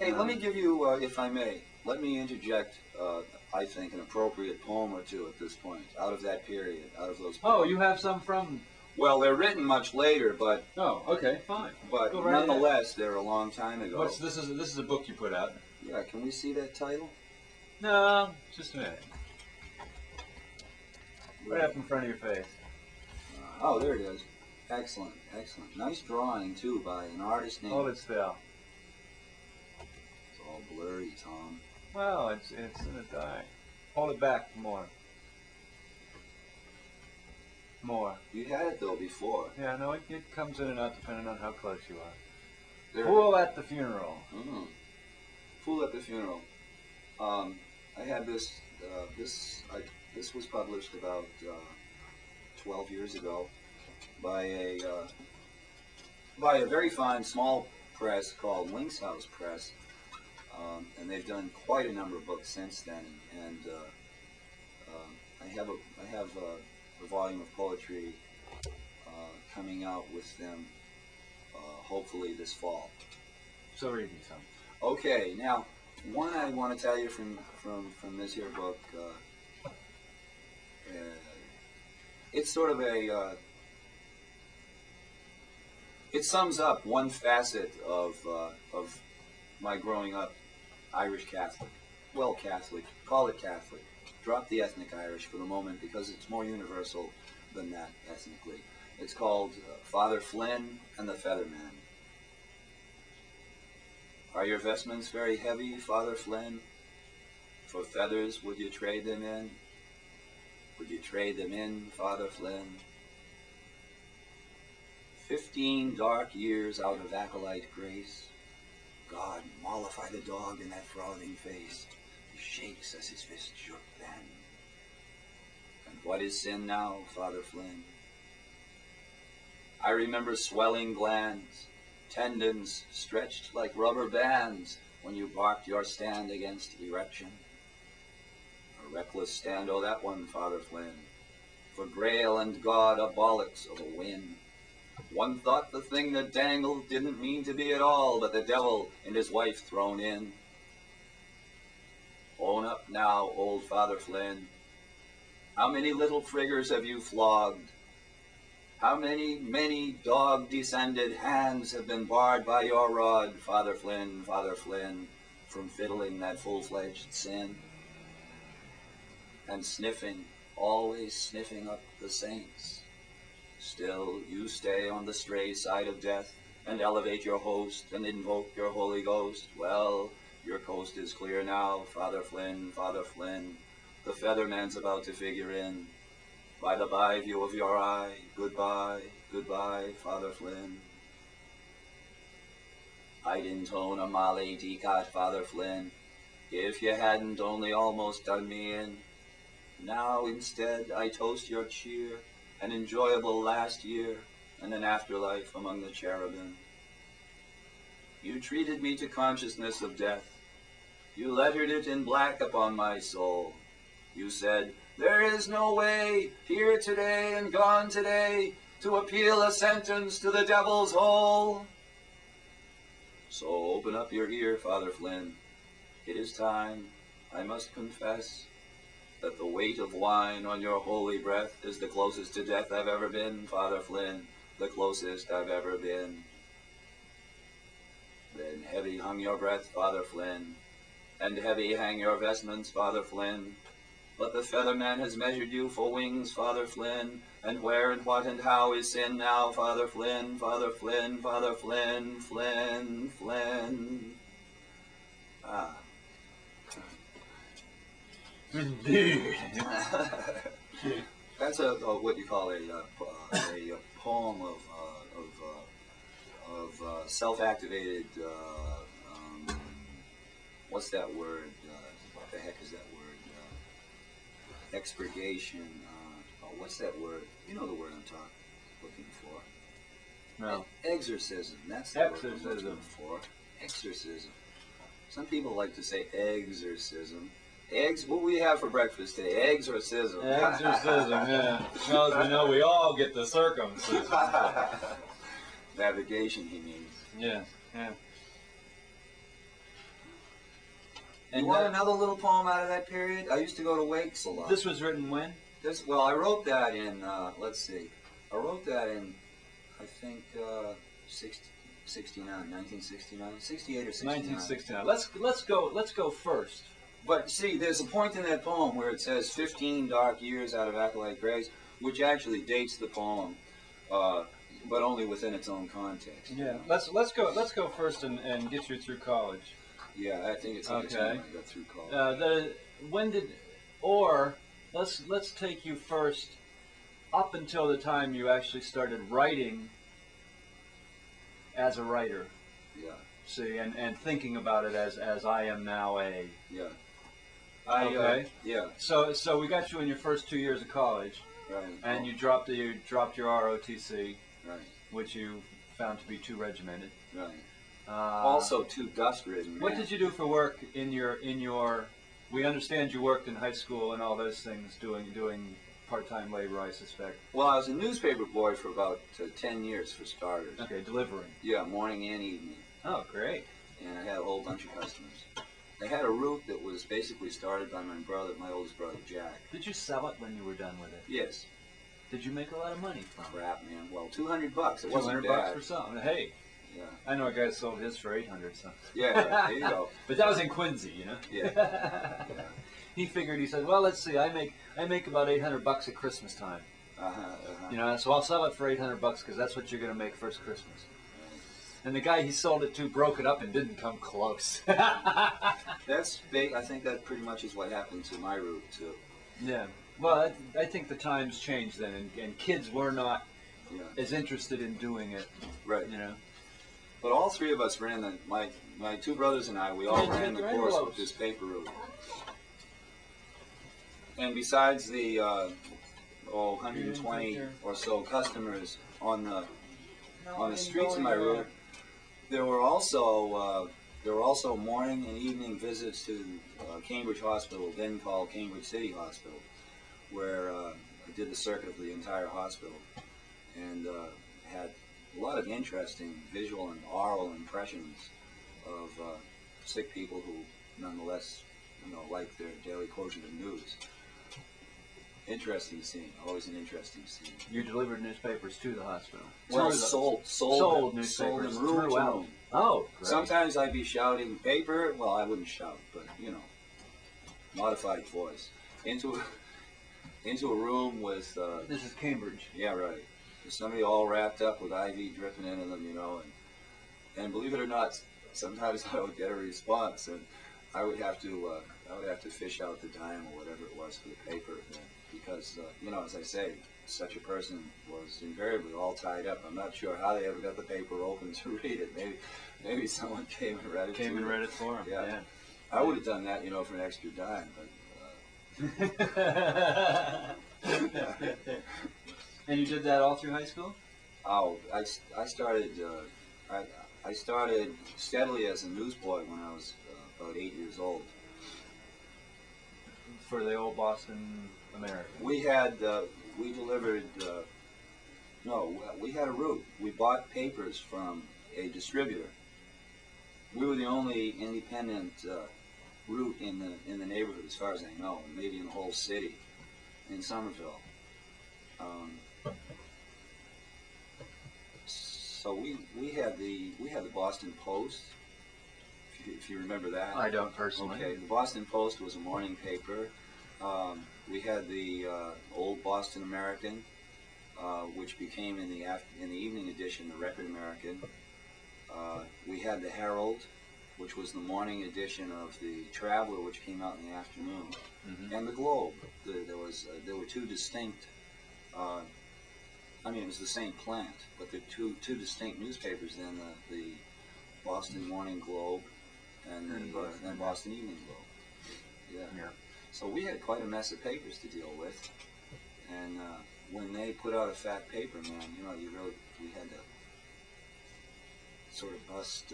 Hey, let me give you, if I may, let me interject, I think, an appropriate poem or two at this point, out of that period, out of those Oh, poems. you have some from... Well, they're written much later, but... Oh, okay, fine. But Go right nonetheless, they're a long time ago. This is a book you put out. Yeah, can we see that title? No, just a minute. Right up in front of your face. Oh, there it is. Excellent, excellent. Nice drawing, too, by an artist named... Hold it still. It's all blurry, Tom. Well, it's in a die. Hold it back more. More. You had it, though, before. Yeah, no, it comes in and out depending on how close you are. There. Fool at the funeral. Mm. Fool at the funeral. I had this, this was published about 12 years ago by a very fine small press called Link's House Press, and they've done quite a number of books since then. And I have a volume of poetry coming out with them, hopefully this fall. So read me some. Okay, now one I want to tell you from this here book. It's sort of a. It sums up one facet of my growing up Irish Catholic. Well, Catholic. Call it Catholic. Drop the ethnic Irish for the moment because it's more universal than that ethnically. It's called Father Flynn and the Featherman. Are your vestments very heavy, Father Flynn? For feathers would you trade them in? Would you trade them in, Father Flynn? 15 dark years out of acolyte grace. God, mollify the dog in that frothing face. He shakes as his fist shook then. And what is sin now, Father Flynn? I remember swelling glands, tendons stretched like rubber bands when you barked your stand against erection. A reckless stand, oh that one, Father Flynn, for Grail and God a bollocks of a win. One thought the thing that dangled didn't mean to be at all, but the devil and his wife thrown in. Own up now, old Father Flynn. How many little friggers have you flogged? How many dog-descended hands have been barred by your rod, Father Flynn, from fiddling that full-fledged sin? And sniffing, always sniffing up the saints. Still, you stay on the stray side of death and elevate your host and invoke your Holy Ghost. Well, your coast is clear now, Father Flynn, the Featherman's about to figure in. By the by view of your eye, goodbye, goodbye, Father Flynn. I'd intone a Malay decat, Father Flynn, if you hadn't only almost done me in. Now instead I toast your cheer, an enjoyable last year, and an afterlife among the cherubim. You treated me to consciousness of death. You lettered it in black upon my soul. You said, there is no way, here today and gone today, to appeal a sentence to the devil's hole. So open up your ear, Father Flynn. It is time, I must confess, that the weight of wine on your holy breath is the closest to death I've ever been, Father Flynn, the closest I've ever been. Then heavy hung your breath, Father Flynn, and heavy hang your vestments, Father Flynn. But the Featherman has measured you for wings, Father Flynn, and where and what and how is sin now, Father Flynn, Flynn, Flynn. Ah. Indeed. That's what you call a poem of self-activated. What's that word? What the heck is that word? Expurgation. What's that word? You know the word I'm looking for. No. Exorcism. That's the word I'm looking Exorcism. for. Exorcism. Some people like to say exorcism. Eggs? What we have for breakfast today? Eggs or scissors? Exorcism, yeah. Well, as we know, we all get the circumcision. Navigation, he means. Yeah, yeah. You want another little poem out of that period? I used to go to wakes a lot. This was written when? Well, I wrote that in, let's see. I wrote that in, I think, 1969, 68 or 69. 1969. Let's go first. But see, there's a point in that poem where it says 15 dark years out of Acolyte Grace, which actually dates the poem, but only within its own context. Yeah. Let's go first and get you through college. Yeah, I think it's okay. I got through college. Let's take you first up until the time you actually started writing as a writer. Yeah. See, and thinking about it as I am now a. Yeah. Okay. Yeah. So we got you in your first 2 years of college. Right. And you dropped your ROTC. Right. Which you found to be too regimented. Right. Also too dust-ridden. What did you do for work in your? We understand you worked in high school and all those things, doing part-time labor, I suspect. Well, I was a newspaper boy for about 10 years, for starters. Okay, delivering. Yeah, morning and evening. Oh, great. And I had a whole bunch of customers. I had a route that was basically started by my oldest brother, Jack. Did you sell it when you were done with it? Yes. Did you make a lot of money from it? Crap, man. Well, $200. It wasn't $200 bad. for something. Hey. Yeah. I know a guy sold his for $800. So. Yeah, there you go. But that was in Quincy, you know. Yeah. Yeah. He figured. He said, "Well, let's see. I make about $800 at Christmas time. You know, so I'll sell it for $800 because that's what you're going to make first Christmas." And the guy he sold it to broke it up and didn't come close. That's big. I think that pretty much is what happened to my route too. Yeah. Well, I think the times changed then, and kids were not as interested in doing it. Right. You know. But all three of us ran my two brothers and I. We all ran the course with this paper route. And besides the 120 or so customers on the streets of my route, there were also morning and evening visits to Cambridge Hospital, then called Cambridge City Hospital, where I did the circuit of the entire hospital and had a lot of interesting visual and oral impressions of sick people who, nonetheless, like their daily quotient of news. Interesting scene, always an interesting scene. You delivered newspapers to the hospital? Well, sold newspapers room to room. Oh, great. Sometimes I'd be shouting paper. Well, I wouldn't shout, but modified voice into a room with. This is Cambridge. Yeah, right. With somebody all wrapped up with IV dripping into them, and believe it or not, sometimes I would get a response, and I would have to fish out the dime or whatever it was for the paper. Because, as I say, such a person was invariably all tied up. I'm not sure how they ever got the paper open to read it. Maybe someone came and read it. Read it for them. Yeah. I would have done that, for an extra dime. But. And you did that all through high school? Oh, I started steadily as a newsboy when I was about 8 years old. For the old Boston American. We had we had a route. We bought papers from a distributor. We were the only independent route in the neighborhood, as far as I know, maybe in the whole city, in Somerville. So we had the Boston Post, if you remember that. I don't personally. Okay, the Boston Post was a morning paper. We had the old Boston American, which became in the evening edition the Record American. We had the Herald, which was the morning edition of the Traveler, which came out in the afternoon, and the Globe. There were two distinct. It was the same plant, but the two distinct newspapers then, the Boston Morning Globe and the Boston Evening Globe. Yeah. So we had quite a mess of papers to deal with, and when they put out a fat paper, man, we had to sort of bust.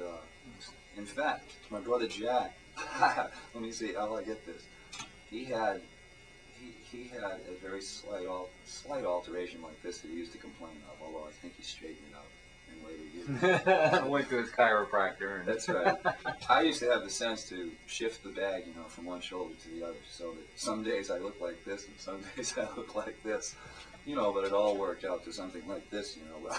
In fact, my brother Jack, let me see how I get this. He had a very slight alteration like this that he used to complain of, although I think he straightened it out. in later years. Went to his chiropractor. And That's right. I used to have the sense to shift the bag, you know, from one shoulder to the other, so that some days I look like this and some days I look like this. You know, but it all worked out to something like this, you know.